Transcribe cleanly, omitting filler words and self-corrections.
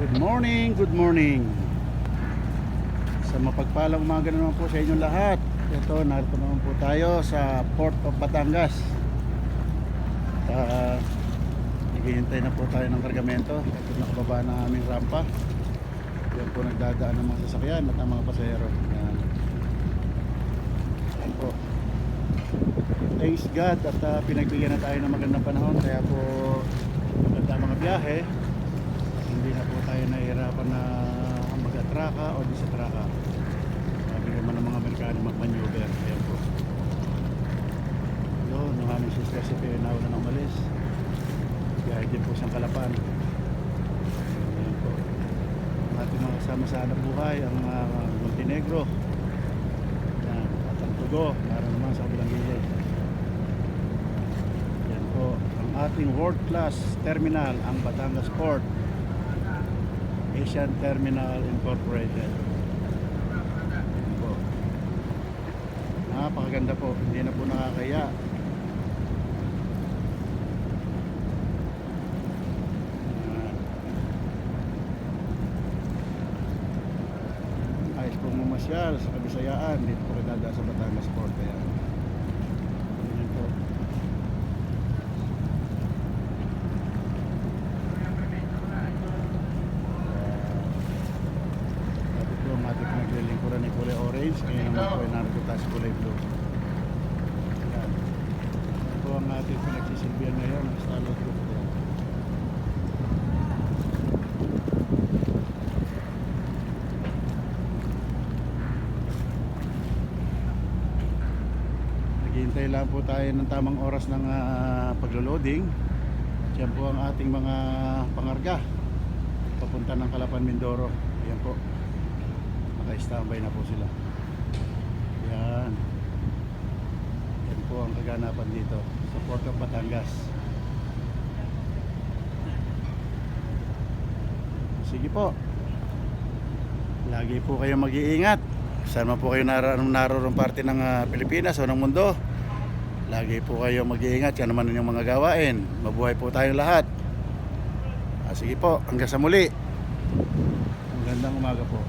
Good morning, good morning. Sa mapagpalang umaga naman po sa inyong lahat. Ito, narito naman po tayo sa Port of Batangas. Naghihintay na po tayo ng kargamento. Ito nakababa na aming rampa. Yan po nagdadaan ng mga sasakyan at ang mga pasahero. Yan po. Thanks God at pinagbigyan na tayo ng magandang panahon. Kaya po maganda mga biyahe. Hindi na po tayo nahihirapan na mag-atraka o di sa traka. Sabi naman ng mga Amerikano mag-maneuver. Ayan po. Yun, yung aming sister si Pinaw na umalis. Biyahe din po siyang Kalapan. Ayan po. Ang ating mga kasama sa hanap buhay, ang Montenegro. Ayan, at ang Tugo, para naman sa kabilang gilid. Ayan po. Ang ating world class terminal, ang Batangas Port. Asian Terminal Incorporated. Po. Napakaganda po, hindi na po nakakaya. Ayos po mamasyal sa Kabisayaan. Dito po kadada sa Batangas Port. Kaya ayan po. Ating naglilingkuran ni kulay orange, ngayon naman po ay narito tayo sa kulay blue. Ayan. Ito ang ating pinagsisilbihan ngayon, ang Starlight Group. Naghihintay lang po tayo ng tamang oras ng paglo-loading. Diyan po ang ating mga pangarga papunta ng Kalapan, Mindoro. Ayan po, naka-standby na po sila. Yan. Yan po ang kaganapan dito sa Port of Batangas. Sige po, lagi po kayong mag-iingat. Saan man po kayo naroon parte ng Pilipinas o ng mundo, lagi po kayong mag-iingat. Yan naman yung mga gawain. Mabuhay po tayong lahat. Sige po, hanggang sa muli. Magandang umaga po.